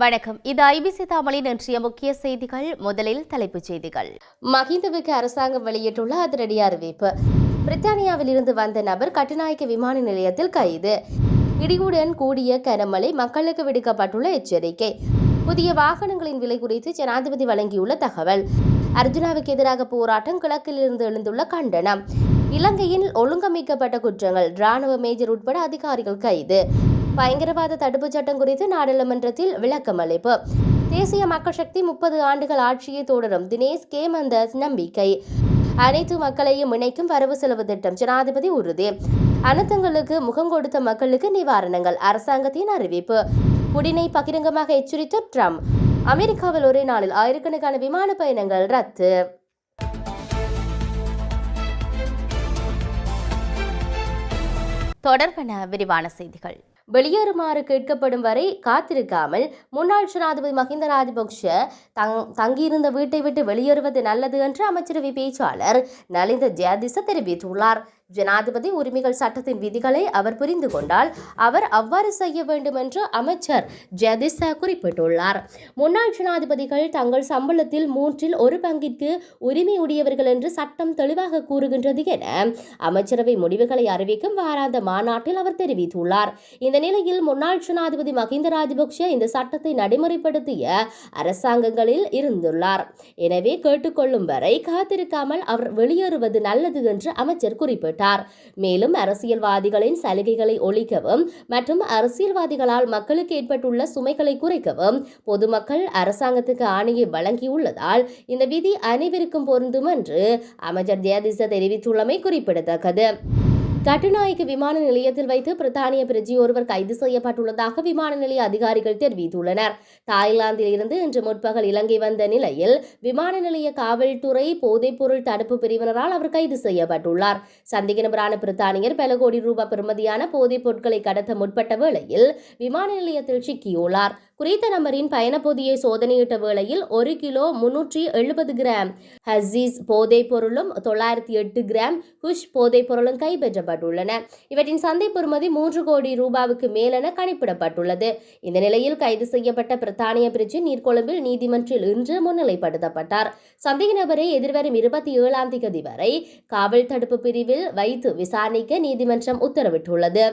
வணக்கம். இது ஐபிசி தமிழின் இன்றைய முக்கிய செய்திகள். முதலில் தலைப்புச் செய்திகள். மஹிந்தவுக்கு அரசாங்கம் வெளியிட்டுள்ள அதிரடி அறிவிப்பு. பிரித்தானியாவில் இருந்து வந்த நபர் கட்டுநாயக்க விமான நிலையத்தில் கைது. இடியுடன் கூடிய கனமழை, மக்களுக்கு விடுக்கப்பட்டுள்ள எச்சரிக்கை. புதிய வாகனங்களின் விலை குறித்து ஜனாதிபதி வழங்கியுள்ள தகவல். அர்ஜுனாவுக்கு எதிராக போராட்டம், கிழக்கில் இருந்து எழுந்துள்ள கண்டனம். இலங்கையில் ஒழுங்கமைக்கப்பட்ட குற்றங்கள், ராணுவ மேஜர் உட்பட அதிகாரிகள் கைது. பயங்கரவாத தடுப்புச் சட்டம் குறித்து நாடாளுமன்றத்தில் விளக்கமளிப்பு. தேசிய மக்கள் சக்தி 30 ஆண்டுகள் ஆட்சியை தொடரும், தினேஷ் கேமந்தஸ் நம்பிக்கை. அனைத்து மக்களையும் இணைக்கும் வரவு செலவு திட்டம், ஜனாதிபதி உறுதி. அனர்த்தங்களுக்கு முகம் கொடுத்த மக்களுக்கு நிவாரணங்கள், அரசாங்கத்தின் அறிவிப்பு. புடினை பகிரங்கமாக எச்சரித்த ட்ரம்ப். அமெரிக்காவில் ஒரே நாளில் ஆயிரக்கணக்கான விமான பயணங்கள் ரத்து. தொடர்பான விரிவான செய்திகள். வெளியேறுமாறு கேட்கப்படும் வரை காத்திருக்காமல் முன்னாள் ஜனாதிபதி மஹிந்த ராஜபக்ஷ தங்கியிருந்த வீட்டை விட்டு வெளியேறுவது நல்லது என்று அமைச்சரவை பேச்சாளர் நலிந்த ஜெயதிச தெரிவித்துள்ளார். ஜனாதிபதி உரிமைகள் சட்டத்தின் விதிகளை அவர் புரிந்து கொண்டால் அவர் அவ்வாறு செய்ய வேண்டும் என்று அமைச்சர் ஜெயதிச குறிப்பிட்டுள்ளார். முன்னாள் ஜனாதிபதிகள் தங்கள் சம்பளத்தில் 1/3 பங்கிற்கு உரிமையுடையவர்கள் என்று சட்டம் தெளிவாக கூறுகின்றது என அமைச்சரவை முடிவுகளை அறிவிக்கும் வாராந்த மாநாட்டில் அவர் தெரிவித்துள்ளார். இந்த நிலையில் முன்னாள் ஜனாதிபதி மஹிந்த ராஜபக்ஷ இந்த சட்டத்தை நடைமுறைப்படுத்திய அரசாங்கங்களில் இருந்துள்ளார். எனவே கேட்டுக்கொள்ளும் வரை காத்திருக்காமல் அவர் வெளியேறுவது நல்லது என்று அமைச்சர் குறிப்பிட்டார். மேலும் அரசியல்வாதிகளின் சலுகைகளை ஒழிக்கவும் மற்றும் அரசியல்வாதிகளால் மக்களுக்கு ஏற்பட்டுள்ள சுமைகளை குறைக்கவும் பொதுமக்கள் அரசாங்கத்துக்கு ஆணையை வழங்கியுள்ளதால் இந்த விதி அனைவருக்கும் பொருந்தும் என்று அமைச்சர் ஜெயதிச தெரிவித்துள்ளமை குறிப்பிடத்தக்கது. கட்டுநாயக்க விமான நிலையத்தில் வைத்து பிரித்தானிய பிரஜை ஒருவர் கைது செய்யப்பட்டுள்ளதாக விமான நிலைய அதிகாரிகள் தெரிவித்துள்ளனர். தாய்லாந்தில் இருந்து இன்று முற்பகல் இலங்கை வந்த நிலையில் விமான நிலைய காவல்துறை போதைப்பொருள் தடுப்பு பிரிவினரால் அவர் கைது செய்யப்பட்டுள்ளார். சந்தேக நபரான பிரித்தானியர் பல கோடி ரூபாய் பெறுமதியான போதைப் பொருட்களை கடத்த முற்பட்ட வேளையில் விமான நிலையத்தில் சிக்கியுள்ளார். குறித்த நபரின் பயண பொதியை சோதனையிட்ட வேளையில் 1 கிலோ 370 கிராம் ஹசீஸ் போதைப் பொருளும் 908 கிராம் குஷ் போதைப் பொருளும் கைப்பற்றப்பட்டுள்ளன. இவற்றின் சந்தை பெறுமதி 3 கோடி ரூபாவுக்கு மேலென கணிப்பிடப்பட்டுள்ளது. இந்த நிலையில் கைது செய்யப்பட்ட பிரித்தானிய பிரஜை நீர்கொழும்பில் நீதிமன்றில் இன்று முன்னிலைப்படுத்தப்பட்டார். சந்தேக நபரை எதிர்வரும் 27ஆம் தேதி வரை காவல் தடுப்பு பிரிவில் வைத்து விசாரணைக்க நீதிமன்றம் உத்தரவிட்டுள்ளது.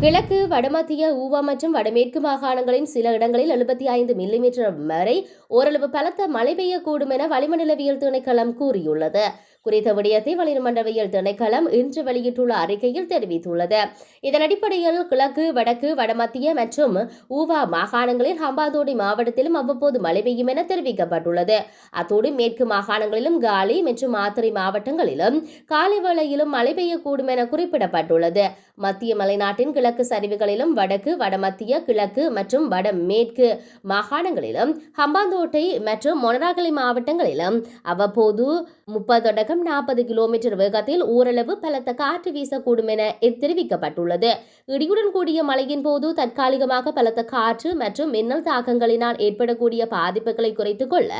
கிழக்கு, வடமத்திய, ஊவா மற்றும் வடமேற்கு மாகாணங்களின் சில இடங்களில் 75 மில்லிமீட்டர் வரை ஓரளவு பலத்த மழை பெய்யக்கூடும் என வளிமண்டலவியல் திணைக்களம் கூறியுள்ளது. குறித்த விடயத்தை வளிமண்டலவியல் திணைக்களம் இன்று வெளியிட்டுள்ள அறிக்கையில் தெரிவித்துள்ளது. இதன் அடிப்படையில் கிழக்கு, வடக்கு, வடமத்திய மற்றும் ஊவா மாகாணங்களில் ஹம்பாந்தோட்டை மாவட்டத்திலும் அவ்வப்போது மழை பெய்யும் என தெரிவிக்கப்பட்டுள்ளது. அத்தோடு மேற்கு மாகாணங்களிலும் காலி மற்றும் மாத்தறை மாவட்டங்களிலும் காலை வேளையிலும் மழை பெய்யக்கூடும் என குறிப்பிடப்பட்டுள்ளது. மத்திய மலைநாட்டின் கிழக்கு சரிவுகளிலும் வடக்கு, வடமத்திய, கிழக்கு மற்றும் வடமேற்கு மாகாணங்களிலும் ஹம்பாந்தோட்டை மற்றும் மொனராகலை மாவட்டங்களிலும் அவ்வப்போது 30-40 கிலோமீட்டர் வேகத்தில் ஓரளவு பலத்த காற்று வீசக்கூடும் என தெரிவிக்கப்பட்டுள்ளது. இடியுடன் கூடிய மழையின் போது தற்காலிகமாக பலத்த காற்று மற்றும் மின்னல் தாக்கங்களினால் ஏற்படக்கூடிய பாதிப்புகளை குறைத்துக் கொள்ள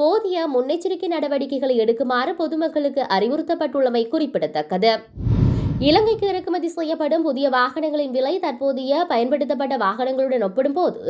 போதிய முன்னெச்சரிக்கை நடவடிக்கைகளை எடுக்குமாறு பொதுமக்களுக்கு அறிவுறுத்தப்பட்டுள்ளமை குறிப்பிடத்தக்கது. இலங்கைக்கு இறக்குமதி செய்யப்படும் புதிய வாகனங்களின் விலை தற்போதைய பயன்படுத்தப்பட்ட வாகனங்களுடன் ஒப்பிடும்போது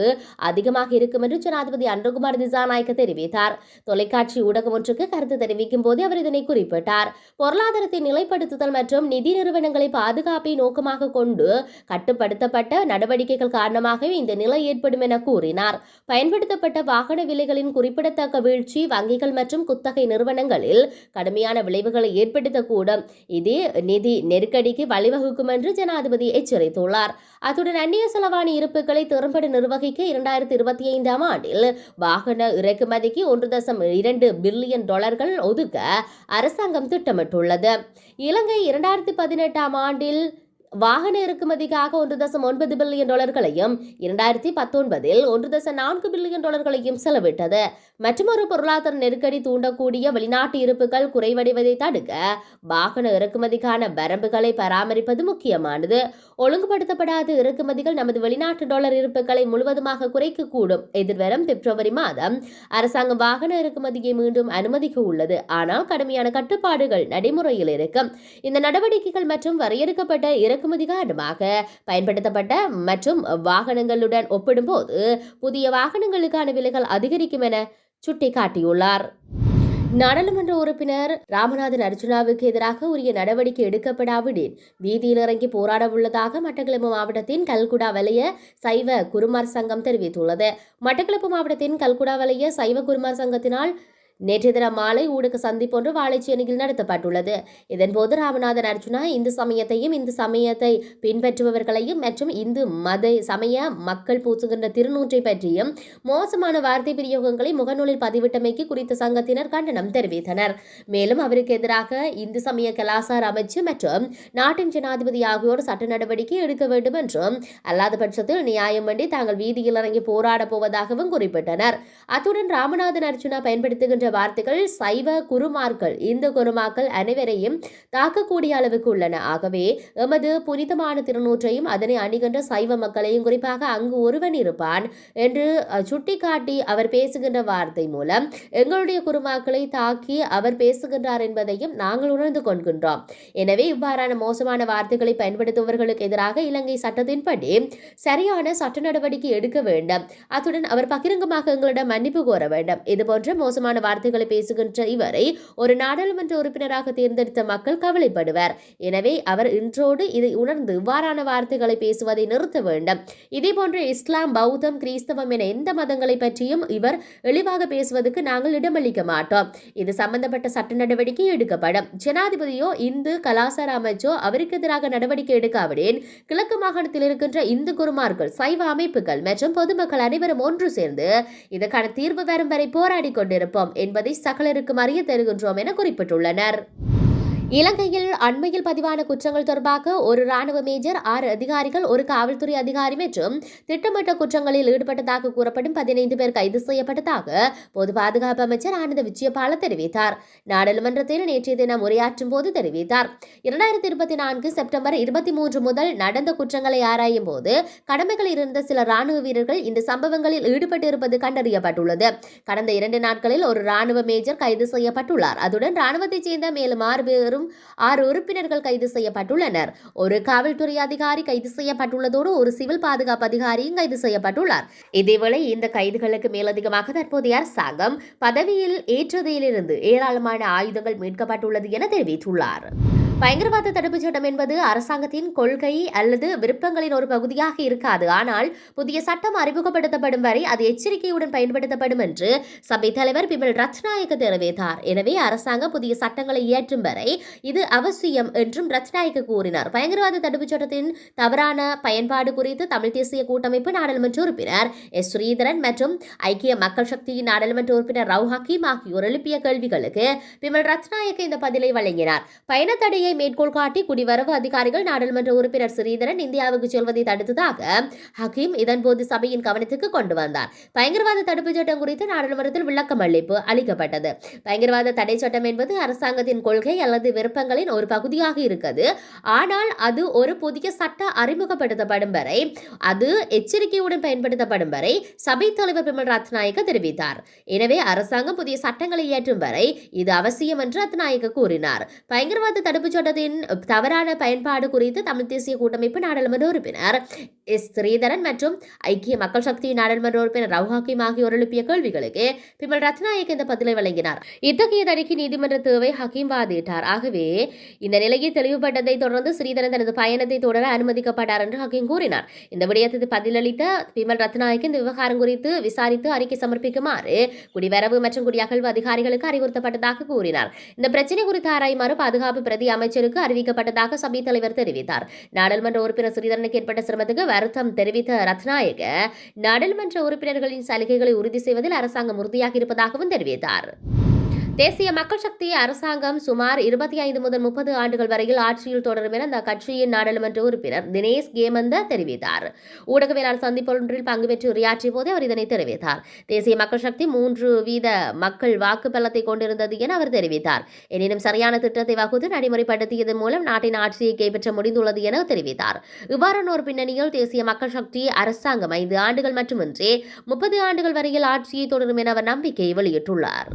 அதிகமாக இருக்கும் என்று ஜனாதிபதி அன்ருகுமார் திசாநாயக்க தெரிவித்தார். தொலைக்காட்சி ஊடகம் ஒன்றுக்கு கருத்து தெரிவிக்கும் போது அவர் இதனை குறிப்பிட்டார். பொருளாதாரத்தை நிலைப்படுத்துதல் மற்றும் நிதி நிறுவனங்களை பாதுகாப்பை நோக்கமாக கொண்டு கட்டுப்படுத்தப்பட்ட நடவடிக்கைகள் காரணமாகவே இந்த நிலை ஏற்படும் என கூறினார். பயன்படுத்தப்பட்ட வாகன விலைகளின் குறிப்பிடத்தக்க வீழ்ச்சி வங்கிகள் மற்றும் குத்தகை நிறுவனங்களில் கடுமையான விளைவுகளை ஏற்படுத்தக்கூடும். இது நிதி நெருக்கடிக்கு வழிவகுக்கும் என்று ஜனாதிபதி எச்சரித்துள்ளார். அத்துடன் அந்நிய செலவாணி இருப்புகளை திறம்பட நிர்வகிக்க 2025ஆம் ஆண்டில் வாகன இறக்குமதிக்கு $1.2 பில்லியன் ஒதுக்க அரசாங்கம் திட்டமிட்டுள்ளது. இலங்கை 2018ஆம் ஆண்டில் வாகன இறக்குமதிக்காக $1.9 பில்லியன் 2019இல் $1.4 பில்லியன் செலவிட்டது. மற்றொரு பொருளாதார நெருக்கடி தூண்டக்கூடிய வெளிநாட்டு இருப்புகள் குறைவடைவதை தடுக்க வாகன இறக்குமதிக்கான வரம்புகளை பராமரிப்பது முக்கியமானது. ஒழுங்குபடுத்தப்படாத இறக்குமதிகள் நமது வெளிநாட்டு டாலர் இருப்புகளை முழுவதுமாக குறைக்கக்கூடும். எதிர்வரும் பிப்ரவரி மாதம் அரசாங்கம் வாகன இறக்குமதியை மீண்டும் அனுமதிக்க உள்ளது. ஆனால் கடுமையான கட்டுப்பாடுகள் நடைமுறையில் இருக்கும். இந்த நடவடிக்கைகள் மற்றும் வரையறுக்கப்பட்ட இறக்குமதி காரணமாக பயன்படுத்தப்பட்ட மற்றும் வாகனங்களுடன் ஒப்பிடும்போது புதிய வாகனங்களுக்கான விலைகள் அதிகரிக்கும் என சுட்டிக்காட்டியுள்ளார். நாடாளுமன்ற உறுப்பினர் ராமநாதன் அர்ஜுனாவுக்கு எதிராக உரிய நடவடிக்கை எடுக்கப்படாவிடின் வீதியில் இறங்கி போராட உள்ளதாக மட்டக்களப்பு மாவட்டத்தின் கல்குடா வலய சைவ குருமார் சங்கம் தெரிவித்துள்ளது. மட்டக்களப்பு மாவட்டத்தின் கல்குடா வலய சைவ குருமார் சங்கத்தினால் நேற்றைய தினம் மாலை ஊடக சந்திப்பொன்று வாழைச்சேனையில் நடத்தப்பட்டுள்ளது. இதன்போது ராமநாதன் அர்ஜுனா இந்து சமயத்தையும் இந்து சமயத்தை பின்பற்றுபவர்களையும் மற்றும் இந்து மத சமய மக்கள் பூசுகின்ற திருநூற்றை பற்றியும் மோசமான வார்த்தை பிரயோகங்களை முகநூலில் பதிவிட்டமைக்கு குறித்த சங்கத்தினர் கண்டனம் தெரிவித்தனர். மேலும் அவருக்கு எதிராக இந்து சமய கலாசார அமைச்சு மற்றும் நாட்டின் ஜனாதிபதி ஆகியோர் சட்ட நடவடிக்கை எடுக்க வேண்டும் என்றும் அல்லாத பட்சத்தில் நியாயமின்றி தாங்கள் வீதியில் இறங்கி போராடப் போவதாகவும் குறிப்பிட்டனர். அத்துடன் ராமநாதன் அர்ஜுனா பயன்படுத்துகின்ற வார்த்தைகள் சைவ குருமார்கள் இந்து குருமாக்கள் அனைவரையும் தாக்கக்கூடிய அளவுக்கு உள்ளன. ஆகவே எமது புனிதமான திருநூற்றையும் அதனை அணிகின்ற சைவ மக்களையும் குறிப்பாக அங்கு ஒருவன் இருப்பான் என்று சுட்டிக்காட்டி அவர் பேசுகின்ற வார்த்தை மூலம் எங்களுடைய குருமாக்களை தாக்கி அவர் பேசுகின்றார் என்பதையும் நாங்கள் உணர்ந்து கொள்கின்றோம். எனவே இவ்வாறான மோசமான வார்த்தைகளை பயன்படுத்துபவர்களுக்கு எதிராக இலங்கை சட்டத்தின்படி சரியான சட்ட நடவடிக்கை எடுக்க வேண்டும். அத்துடன் அவர் பகிரங்கமாக எங்களிடம் மன்னிப்பு கோர வேண்டும். இதுபோன்ற மோசமான வார்த்தைகளை பேசுகின்ற இவரை ஒரு நாடாளுமன்ற உறுப்பினராக தேர்ந்தெடுத்த மக்கள் கவலைப்படுவர். எனவே அவர் இன்றோடு இதை உணர்ந்து இவ்வாறான வார்த்தைகளை பேசுவதை நிறுத்த வேண்டும். இதேபோன்று இஸ்லாம், பௌத்தம், கிறிஸ்தவம் என எந்த மதங்களை பற்றியும் இவர் இழிவாக பேசுவதற்கு நாங்கள் இடமளிக்க மாட்டோம். இது சம்பந்தப்பட்ட சட்ட நடவடிக்கை எடுக்கப்படும். ஜனாதிபதியோ இந்து கலாசார அமைச்சோ அவருக்கு எதிராக நடவடிக்கை எடுக்காவிடேன் கிழக்கு மாகாணத்தில் இருக்கின்ற இந்து குருமார்கள், சைவ அமைப்புகள் மற்றும் பொதுமக்கள் அனைவரும் ஒன்று சேர்ந்து இதற்கான தீர்வு வரும் வரை போராடி கொண்டிருப்போம் என்பதை சகலருக்கும் அறிய தருகின்றோம் என குறிப்பிட்டுள்ளனர். இலங்கையில் அண்மையில் பதிவான குற்றங்கள் தொடர்பாக ஒரு ராணுவ மேஜர், 6 அதிகாரிகள், ஒரு காவல்துறை அதிகாரி மற்றும் திட்டமிட்ட குற்றங்களில் ஈடுபட்டதாக கூறப்படும் 15 பேர் கைது செய்யப்பட்டதாக பொது பாதுகாப்பு அமைச்சர் ஆனந்த விஜயபால தெரிவித்தார். நாடாளுமன்றத்தில் நேற்றைய தினம் உரையாற்றும் போது தெரிவித்தார். 2024 செப்டம்பர் 23 முதல் நடந்த குற்றங்களை ஆராயும் போது கடமைகளில் இருந்த சில ராணுவ வீரர்கள் இந்த சம்பவங்களில் ஈடுபட்டிருப்பது கண்டறியப்பட்டுள்ளது. கடந்த 2 நாட்களில் ஒரு ராணுவ மேஜர் கைது செய்யப்பட்டுள்ளார். அதுடன் ராணுவத்தைச் சேர்ந்த மேலும் 6 பேரும் 6 உறுப்பினர்கள் கைது செய்யப்பட்டுள்ளனர். ஒரு காவல்துறை அதிகாரி கைது செய்யப்பட்டுள்ளதோடு ஒரு சிவில் பாதுகாப்பு அதிகாரியும் கைது செய்யப்பட்டுள்ளார். இதேவேளை இந்த கைதுகளுக்கு மேலதிகமாக தற்போதைய அரசாங்கம் பதவியில் ஏற்றதிலிருந்து ஏராளமான ஆயுதங்கள் மீட்கப்பட்டுள்ளது என தெரிவித்துள்ளார். பயங்கரவாத தடுப்புச் சட்டம் என்பது அரசாங்கத்தின் கொள்கை அல்லது விருப்பங்களின் ஒரு பகுதியாக இருக்காது. ஆனால் புதிய சட்டம் அறிமுகப்படுத்தப்படும் வரை அது எச்சரிக்கையுடன் பயன்படுத்தப்படும் என்று சபை தலைவர் பிமல் ரத்நாயக்க தெரிவித்தார். எனவே அரசாங்கம் புதிய சட்டங்களை இயற்றும் வரை இது அவசியம் என்றும் ரத்நாயக்க கூறினார். பயங்கரவாத தடுப்புச் சட்டத்தின் தவறான பயன்பாடு குறித்து தமிழ் தேசிய கூட்டமைப்பு நாடாளுமன்ற உறுப்பினர் எஸ். ஸ்ரீதரன் மற்றும் ஐக்கிய மக்கள் சக்தியின் நாடாளுமன்ற உறுப்பினர் ரவு ஹக்கீம் ஆகியோர் எழுப்பிய கேள்விகளுக்கு பிமல் ரத்நாயக்க இந்த பதிலை வழங்கினார். பயணத்தடையை மேற்கோள் காட்டி குடிவரவு அதிகாரிகள் நாடாளுமன்ற உறுப்பினர் ஸ்ரீதரன் இந்தியாவுக்கு செல்வதை தடுத்ததாக ஹக்கீம் இதன்போது சபையின் கவனத்துக்கு கொண்டு வந்தார். பயங்கரவாத தடுப்பு சட்டம் குறித்து நாடாளுமன்றத்தில் விளக்கம் அளிக்கப்பட்டது. பயங்கரவாத தடை சட்டம் என்பது அரசாங்கத்தின் கொள்கை அல்லது விருப்பங்களின் ஒரு பகுதியாக இருக்கிறது. ஆனால் அது ஒரு புதிய சட்டம் அறிமுகப்படுத்தப்படும் வரை, அது எச்சரிக்கையுடன் பயன்படுத்தப்படும் வரை சபை தலைவர் பிமல் ரத்நாயக்க தெரிவித்தார். எனவே அரசாங்கம் புதிய சட்டங்களை இயற்றும் வரை இது அவசியம் என்று ரத்நாயக்க கூறினார். பயங்கரவாத தடுப்பு சட்டத்தின் தவறான பயன்பாடு குறித்து தமிழ் தேசிய கூட்டமைப்பு நாடாளுமன்ற உறுப்பினர் எஸ். ஸ்ரீதரன் மற்றும் ஐக்கிய மக்கள் சக்தி நாடாளுமன்ற உறுப்பினர் ரவு ஹக்கீம் ஆகியோர் எழுப்பிய கேள்விகளுக்கு பிமல் ரத்நாயக்க இந்த பதிலை வழங்கினார். இத்தகைய தடைக்கு நீதிமன்ற தேவை ஹக்கீம் வாதிட்டார். ஆகவே இந்த நிலையில் தெளிவுபட்டதை தொடர்ந்து ஸ்ரீதரன் தனது பயணத்தை தொடர அனுமதிக்கப்பட்டார் என்று ஹக்கீம் கூறினார். இந்த விடயத்துக்கு பதிலளித்த பிமல் ரத்நாயக்க இந்த விவகாரம் குறித்து விசாரித்து அறிக்கை சமர்ப்பிக்குமாறு குடிவரவு மற்றும் குடியகழ்வு அதிகாரிகளுக்கு அறிவுறுத்தப்பட்டதாக கூறினார். இந்த பிரச்சனை குறித்து ஆராயுமாறு பாதுகாப்பு பிரதி அமைச்சருக்கு அறிவிக்கப்பட்டதாக சபை தலைவர் தெரிவித்தார். நாடாளுமன்ற உறுப்பினர் ஸ்ரீதரனுக்கு ஏற்பட்ட சிரமத்துக்கு வருத்தம் தெரிவித்த ரத்நாயக்க நாடாளுமன்ற உறுப்பினர்களின் சலுகைகளை உறுதி செய்வதில் அரசாங்கம் உறுதியாக இருப்பதாகவும் தெரிவித்தார். தேசிய மக்கள் சக்தி அரசாங்கம் சுமார் 25 முதல் 30 ஆண்டுகள் வரையில் ஆட்சியில் தொடரும் என அந்த கட்சியின் நாடாளுமன்ற உறுப்பினர் தினேஷ் கேமந்த தெரிவித்தார். ஊடகவியலாளர் சந்திப்பொன்றில் பங்கு பெற்று உரையாற்றிய போது அவர் இதனை தெரிவித்தார். தேசிய மக்கள் சக்தி 3% மக்கள் வாக்கு பலத்தை கொண்டிருந்தது என அவர் தெரிவித்தார். எனினும் சரியான திட்டத்தை வகுத்து நடைமுறைப்படுத்தியதன் மூலம் நாட்டின் ஆட்சியை கைப்பற்ற முடிந்துள்ளது என தெரிவித்தார். இவ்வாறான ஒரு பின்னணியில் தேசிய மக்கள் சக்தி அரசாங்கம் 5 ஆண்டுகள் மட்டுமின்றி 30 ஆண்டுகள் வரையில் ஆட்சியை தொடரும் என அவர் நம்பிக்கை வெளியிட்டுள்ளார்.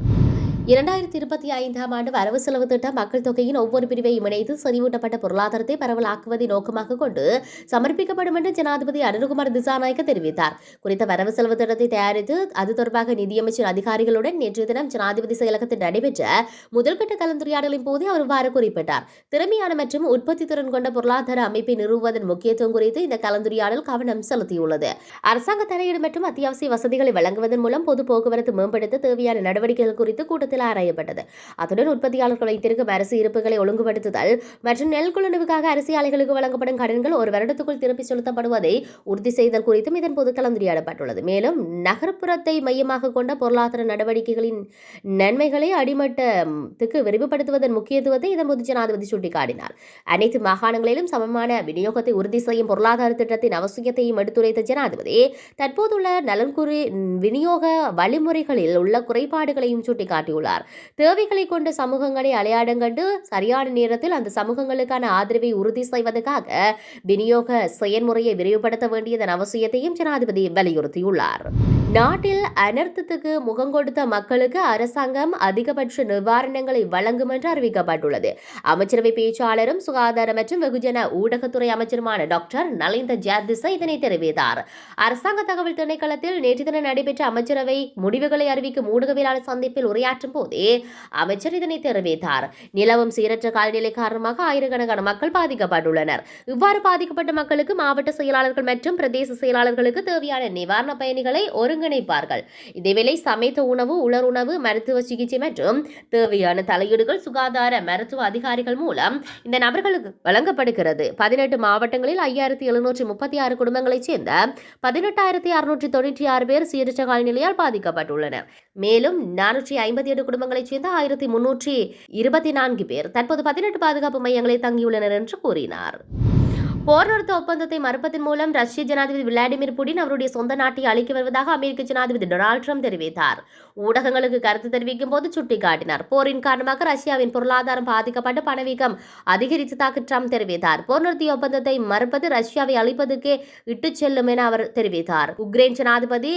2025ஆம் ஆண்டு வரவு செலவு திட்டம் மக்கள் தொகையின் ஒவ்வொரு பிரிவையும் இணைத்து செறிவூட்டப்பட்ட பொருளாதாரத்தை பரவலாக்குவதை நோக்கமாக கொண்டு சமர்ப்பிக்கப்படும் என்று ஜனாதிபதி அனுருகுமார் திசாநாயக்க தெரிவித்தார். குறித்த வரவு செலவு திட்டத்தை தயாரித்து அது தொடர்பாக நிதியமைச்சர் அதிகாரிகளுடன் நேற்று தினம் ஜனாதிபதி செயலகத்தில் நடைபெற்ற முதல்கட்ட கலந்துரையாடலின் போது அவர் இவ்வாறு குறிப்பிட்டார். திறமையான மற்றும் உற்பத்தி திறன் கொண்ட பொருளாதார அமைப்பை நிறுவுவதன் முக்கியத்துவம் குறித்து இந்த கலந்துரையாடல் கவனம் செலுத்தியுள்ளது. அரசாங்க தலையீடு மற்றும் அத்தியாவசிய வசதிகளை வழங்குவதன் மூலம் பொது போக்குவரத்து மேம்படுத்த தேவையான நடவடிக்கைகள் குறித்து கூட்டத்தில் ஆராயப்பட்டது. அத்துடன் உற்பத்தியாளர்கள் வைத்திருக்கும் அரசு இருப்புகளை ஒழுங்குபடுத்துதல் மற்றும் நெல் கொள்வனவுக்காக அரிசி ஆலைகளுக்கு வழங்கப்படும் கடன்கள் ஒரு வருடத்துக்குள் திருப்பி செலுத்தப்படுவதை உறுதி செய்தல் குறித்தும் இதன் போது கலந்துரையாடப்பட்டுள்ளது. மேலும் நகர்ப்புறத்தை மையமாக கொண்ட பொருளாதார நடவடிக்கைகளின் நன்மைகளை அடிமட்டத்துக்கு விரிவுபடுத்துவதன் முக்கியத்துவத்தை இதன் போது ஜனாதிபதி சுட்டிக்காட்டினார். அனைத்து மாகாணங்களிலும் சமமான விநியோகத்தை உறுதி செய்யும் பொருளாதார திட்டத்தின் அவசியத்தையும் எடுத்துரைத்த ஜனாதிபதி தற்போதுள்ள நலன்குறி விநியோக வழிமுறைகளில் உள்ள குறைபாடுகளையும் சுட்டிக்காட்டியுள்ளார். தேவைகளை கொண்ட சமூகங்களை அடையாளம் கண்டு சரியான நேரத்தில் அந்த சமூகங்களுக்கான ஆதரவை உறுதி செய்வதற்காக விநியோக செயல்முறையை விரிவுபடுத்த வேண்டியதன் அவசியத்தையும் ஜனாதிபதி வலியுறுத்தியுள்ளார். நாட்டில் அனர்த்தத்துக்கு முகம் கொடுத்த மக்களுக்கு அரசாங்கம் அதிகபட்ச நிவாரணங்களை வழங்கும் என்று அறிவிக்கப்பட்டுள்ளது. அமைச்சரவை பேச்சாளரும் சுகாதார மற்றும் வெகுஜன ஊடகத்துறை அமைச்சருமான டாக்டர் நலிந்த ஜாதிச இதனை தெரிவித்தார். அரசாங்க தகவல் திணைக்களத்தில் நேற்று தினம் நடைபெற்ற அமைச்சரவை முடிவுகளை அறிவிக்கும் ஊடகவியலாளர் சந்திப்பில் உரையாற்றும் போதே அமைச்சர் இதனை தெரிவித்தார். நிலவும் சீரற்ற காலநிலை காரணமாக ஆயிரக்கணக்கான மக்கள் பாதிக்கப்பட்டுள்ளனர். இவ்வாறு பாதிக்கப்பட்ட மக்களுக்கு மாவட்ட செயலாளர்கள் மற்றும் பிரதேச செயலாளர்களுக்கு தேவையான நிவாரண பயணிகளை ஒருங்கிணைப்பார்கள். இதேவேளை சமைத்த உணவு, உலர் உணவு, மருத்துவ சிகிச்சை மற்றும் தேவையான தலையீடுகள் சுகாதார மருத்துவ அதிகாரிகள் மூலம் இந்த நபர்களுக்கு வழங்கப்படுகிறது. 18 மாவட்டங்களில் 5736 குடும்பங்களைச் சேர்ந்த 18,696 பேர் சீரற்ற காலநிலையால் பாதிக்கப்பட்டுள்ளனர். மேலும் 457 குடும்பங்களைச் சேர்ந்த 1324 பேர் தற்போது 18 பாதுகாப்பு மையங்களில் தங்கியுள்ளனர் என்று கூறினார். போர் நிறுத்த ஒப்பந்தத்தை மறுப்பதன் மூலம் ரஷ்ய ஜனாதிபதி விளாடிமிர் புடின் அவருடைய சொந்த நாட்டை அளிக்க வருவதாக அமெரிக்க ஜனாதிபதி டொனால்ட் ட்ரம்ப் தெரிவித்தார். ஊடகங்களுக்கு கருத்து தெரிவிக்கும் போது சுட்டிக்காட்டினார். போரின் காரணமாக ரஷ்யாவின் பொருளாதாரம் பாதிக்கப்பட்டு பணவீக்கம் அதிகரித்ததாக ட்ரம்ப் தெரிவித்தார். போர் நிறுத்திய ஒப்பந்தத்தை மறுப்பது ரஷ்யாவை அழிப்பதற்கே இட்டுச் செல்லும் என அவர் தெரிவித்தார். உக்ரைன் ஜனாதிபதி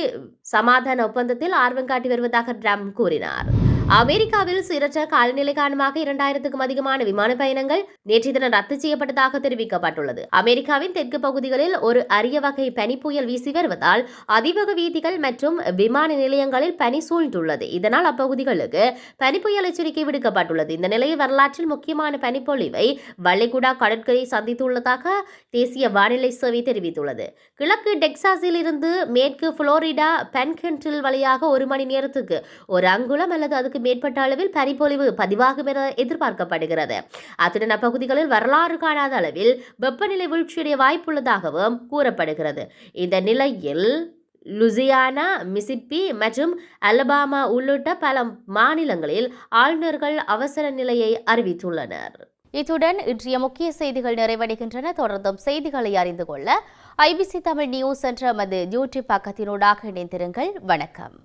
சமாதான ஒப்பந்தத்தில் ஆர்வம் காட்டி வருவதாக ட்ரம்ப் கூறினார். அமெரிக்காவில் சீரற்ற காலநிலை காரணமாக 2000க்கும் அதிகமான விமான பயணங்கள் நேற்று தினம் ரத்து செய்யப்பட்டதாக தெரிவிக்கப்பட்டுள்ளது. அமெரிக்காவின் தெற்கு பகுதிகளில் ஒரு அரிய வகை பனி புயல் வீசி வருவதால் அதிவேக வீதிகள் மற்றும் விமான நிலையங்களில் பனி சூழ்ந்துள்ளது. இதனால் அப்பகுதிகளுக்கு பனி புயல் எச்சரிக்கை விடுக்கப்பட்டுள்ளது. இந்த நிலையில் வரலாற்றில் முக்கியமான பனிப்பொழிவை வளைகுடா கடற்கரை சந்தித்துள்ளதாக தேசிய வானிலை சேவை தெரிவித்துள்ளது. கிழக்கு டெக்சாஸில் இருந்து மேற்கு புளோரிடா பென்கென்டில் வழியாக 1 மணி நேரத்துக்கு 1 அங்குலம் அல்லது அதுக்கு மேற்பட்ட அளவில் பனிப்பொழிவு பதிவாகும் என எதிர்பார்க்கப்படுகிறது. அத்துடன் அப்பகுதிகளில் வரலாறு காணாத அளவில் வெப்பநிலை வீழ்ச்சியடைய வாய்ப்புள்ளதாகவும் கூறப்படுகிறது. இந்த நிலையில் லுசியானா, மிசிப்பி மற்றும் அலபாமா உள்ளிட்ட பல மாநிலங்களில் ஆளுநர்கள் அவசர நிலையை அறிவித்துள்ளனர். இத்துடன் இன்றைய முக்கிய செய்திகள் நிறைவடைகின்றன. தொடர்ந்தும் செய்திகளை அறிந்து கொள்ள IBC தமிழ் நியூஸ் என்ற எமது யூடியூப் பக்கத்தினூடாக இணைந்திருங்கள். வணக்கம்.